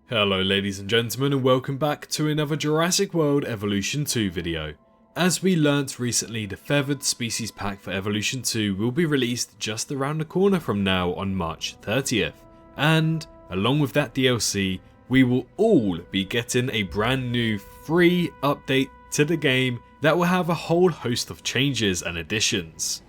Hello ladies and gentlemen, and welcome back to another Jurassic World Evolution 2 video. As we learnt recently, the Feathered Species Pack for Evolution 2 will be released just around the corner from now on March 30th, and along with that DLC, we will all be getting a brand new free update to the game that will have a whole host of changes and additions.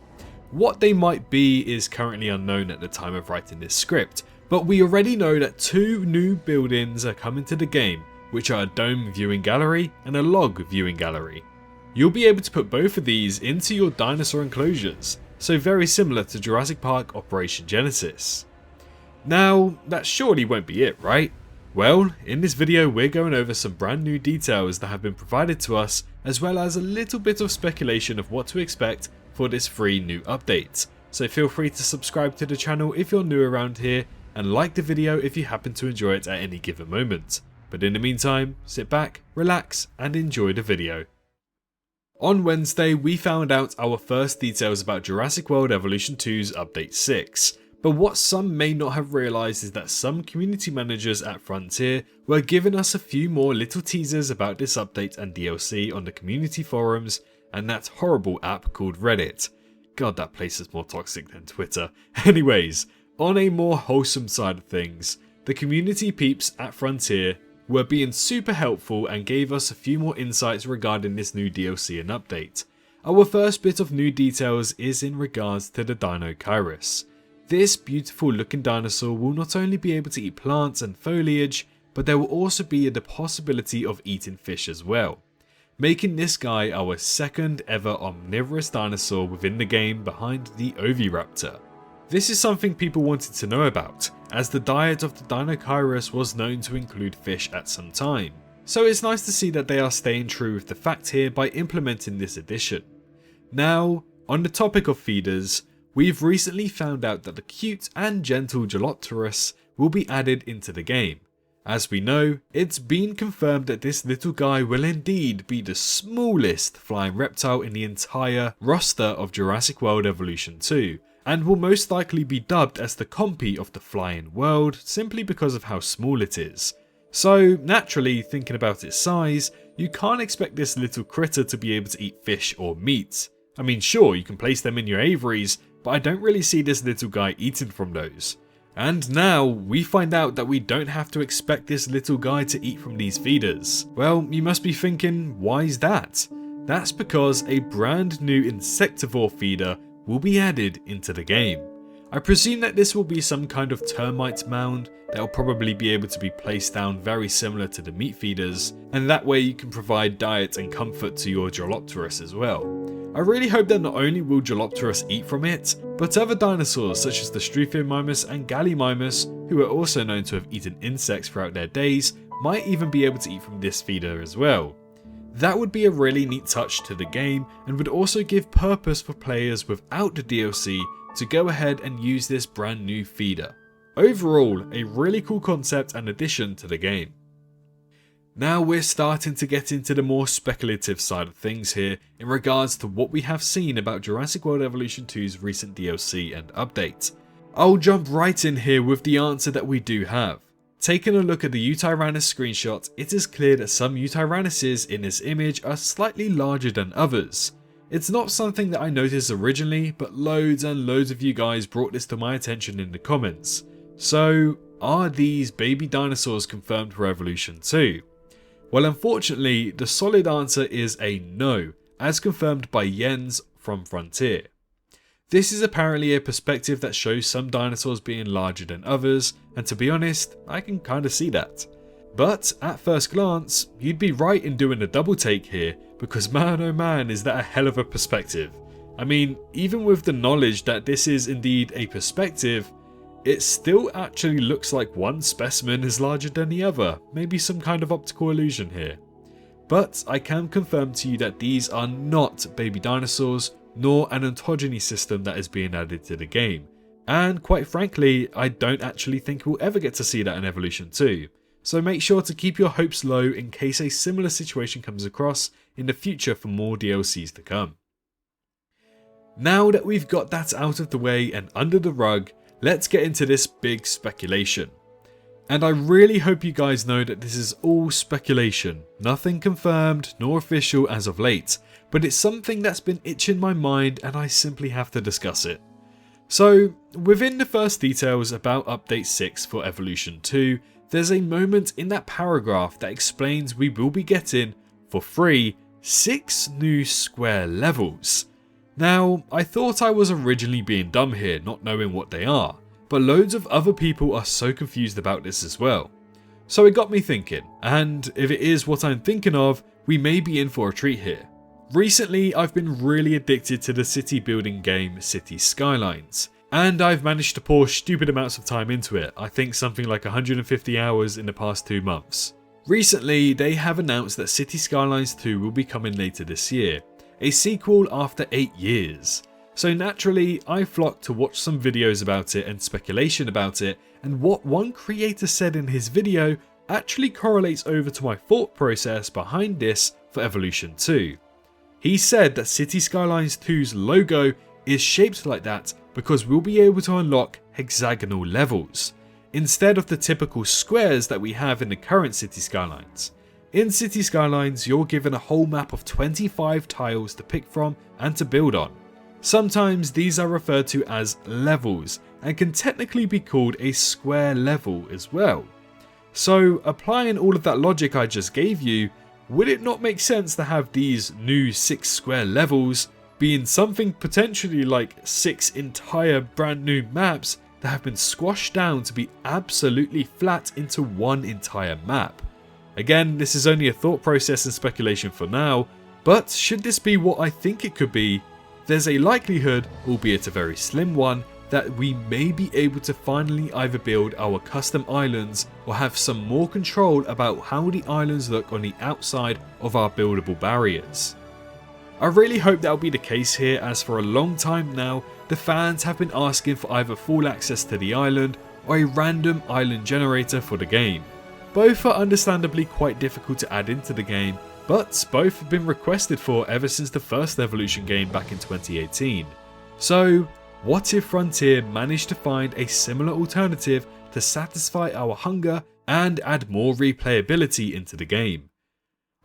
What they might be is currently unknown at the time of writing this script, but we already know that two new buildings are coming to the game, which are a dome viewing gallery and a log viewing gallery. You'll be able to put both of these into your dinosaur enclosures, so very similar to Jurassic Park Operation Genesis. Now, that surely won't be it, right? Well, in this video we're going over some brand new details that have been provided to us, as well as a little bit of speculation of what to expect for this free new update. So feel free to subscribe to the channel if you're new around here, and like the video if you happen to enjoy it at any given moment. But in the meantime, sit back, relax, and enjoy the video. On Wednesday, we found out our first details about Jurassic World Evolution 2's Update 6, but what some may not have realised is that some community managers at Frontier were giving us a few more little teasers about this update and DLC on the community forums and that horrible app called Reddit. God, that place is more toxic than Twitter. Anyways, on a more wholesome side of things, the community peeps at Frontier were being super helpful and gave us a few more insights regarding this new DLC and update. Our first bit of new details is in regards to the Dino Kairos. This beautiful looking dinosaur will not only be able to eat plants and foliage, but there will also be the possibility of eating fish as well, making this guy our second ever omnivorous dinosaur within the game behind the Oviraptor. This is something people wanted to know about, as the diet of the Dino Kairos was known to include fish at some time, so it's nice to see that they are staying true with the fact here by implementing this addition. Now, on the topic of feeders, we've recently found out that the cute and gentle Jolopterus will be added into the game. As we know, it's been confirmed that this little guy will indeed be the smallest flying reptile in the entire roster of Jurassic World Evolution 2, and will most likely be dubbed as the Compy of the flying world simply because of how small it is. So naturally, thinking about its size, you can't expect this little critter to be able to eat fish or meat. I mean, sure, you can place them in your aviaries, but I don't really see this little guy eating from those. And now we find out that we don't have to expect this little guy to eat from these feeders. Well, you must be thinking, why is that? That's because a brand new insectivore feeder will be added into the game. I presume that this will be some kind of termite mound that will probably be able to be placed down very similar to the meat feeders, and that way you can provide diet and comfort to your Jolopterus as well. I really hope that not only will Jolopterus eat from it, but other dinosaurs such as the Struthiomimus and Gallimimus, who are also known to have eaten insects throughout their days, might even be able to eat from this feeder as well. That would be a really neat touch to the game and would also give purpose for players without the DLC to go ahead and use this brand new feeder. Overall, a really cool concept and addition to the game. Now we're starting to get into the more speculative side of things here in regards to what we have seen about Jurassic World Evolution 2's recent DLC and update. I'll jump right in here with the answer that we do have. Taking a look at the Eutyrannus screenshot, it is clear that some Eutyrannuses in this image are slightly larger than others. It's not something that I noticed originally, but loads and loads of you guys brought this to my attention in the comments. So, are these baby dinosaurs confirmed for Evolution 2? Well, unfortunately, the solid answer is a no, as confirmed by Jens from Frontier. This is apparently a perspective that shows some dinosaurs being larger than others, and to be honest, I can kinda see that. But at first glance, you'd be right in doing a double take here, because man oh man is that a hell of a perspective. I mean, even with the knowledge that this is indeed a perspective, it still actually looks like one specimen is larger than the other, maybe some kind of optical illusion here. But I can confirm to you that these are not baby dinosaurs, nor an ontogeny system that is being added to the game. And quite frankly, I don't actually think we'll ever get to see that in Evolution 2. So make sure to keep your hopes low in case a similar situation comes across in the future for more DLCs to come. Now that we've got that out of the way and under the rug, let's get into this big speculation. And I really hope you guys know that this is all speculation, nothing confirmed nor official as of late, but it's something that's been itching my mind and I simply have to discuss it. So, within the first details about Update 6 for Evolution 2, there's a moment in that paragraph that explains we will be getting, for free, 6 new square levels. Now, I thought I was originally being dumb here, not knowing what they are, but loads of other people are so confused about this as well. So it got me thinking, and if it is what I'm thinking of, we may be in for a treat here. Recently, I've been really addicted to the city building game City Skylines, and I've managed to pour stupid amounts of time into it, I think something like 150 hours in the past 2 months. Recently, they have announced that City Skylines 2 will be coming later this year, a sequel after 8 years. So naturally, I flocked to watch some videos about it and speculation about it, and what one creator said in his video actually correlates over to my thought process behind this for Evolution 2. He said that City Skylines 2's logo is shaped like that because we'll be able to unlock hexagonal levels, instead of the typical squares that we have in the current City Skylines. In City Skylines, you're given a whole map of 25 tiles to pick from and to build on. Sometimes these are referred to as levels and can technically be called a square level as well. So applying all of that logic I just gave you, would it not make sense to have these new 6 square levels being something potentially like 6 entire brand new maps that have been squashed down to be absolutely flat into one entire map? Again, this is only a thought process and speculation for now, but should this be what I think it could be, there's a likelihood, albeit a very slim one, that we may be able to finally either build our custom islands or have some more control about how the islands look on the outside of our buildable barriers. I really hope that will be the case here, as for a long time now, the fans have been asking for either full access to the island or a random island generator for the game. Both are understandably quite difficult to add into the game, but both have been requested for ever since the first Evolution game back in 2018. So, what if Frontier managed to find a similar alternative to satisfy our hunger and add more replayability into the game?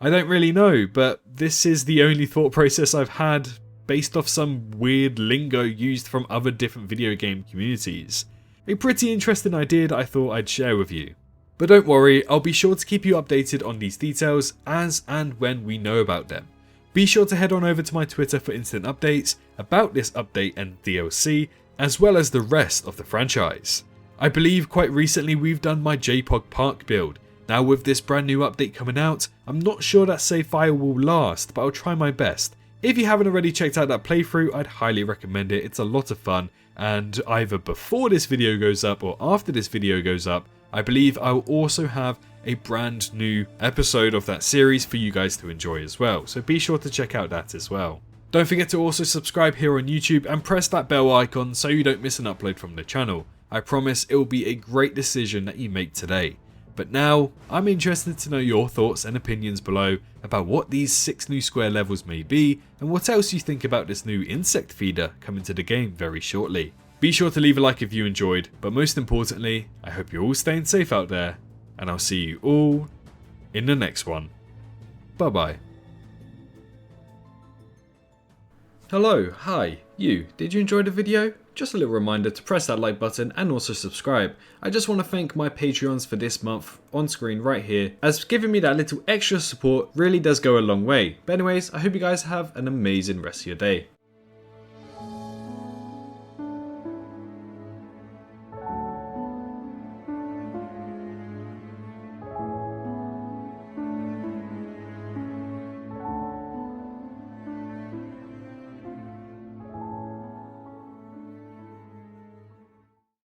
I don't really know, but this is the only thought process I've had based off some weird lingo used from other different video game communities. A pretty interesting idea that I thought I'd share with you. But don't worry, I'll be sure to keep you updated on these details as and when we know about them. Be sure to head on over to my Twitter for instant updates about this update and DLC, as well as the rest of the franchise. I believe quite recently we've done my JPOG Park build. Now with this brand new update coming out, I'm not sure that save file will last, but I'll try my best. If you haven't already checked out that playthrough, I'd highly recommend it. It's a lot of fun, and either before this video goes up or after this video goes up, I believe I will also have a brand new episode of that series for you guys to enjoy as well, so be sure to check out that as well. Don't forget to also subscribe here on YouTube and press that bell icon so you don't miss an upload from the channel. I promise it will be a great decision that you make today. But now, I'm interested to know your thoughts and opinions below about what these 6 new square levels may be and what else you think about this new insect feeder coming to the game very shortly. Be sure to leave a like if you enjoyed, but most importantly, I hope you're all staying safe out there, and I'll see you all in the next one. Bye bye. Hello, hi, you. Did you enjoy the video? Just a little reminder to press that like button and also subscribe. I just want to thank my Patreons for this month on screen right here, as giving me that little extra support really does go a long way. But anyways, I hope you guys have an amazing rest of your day.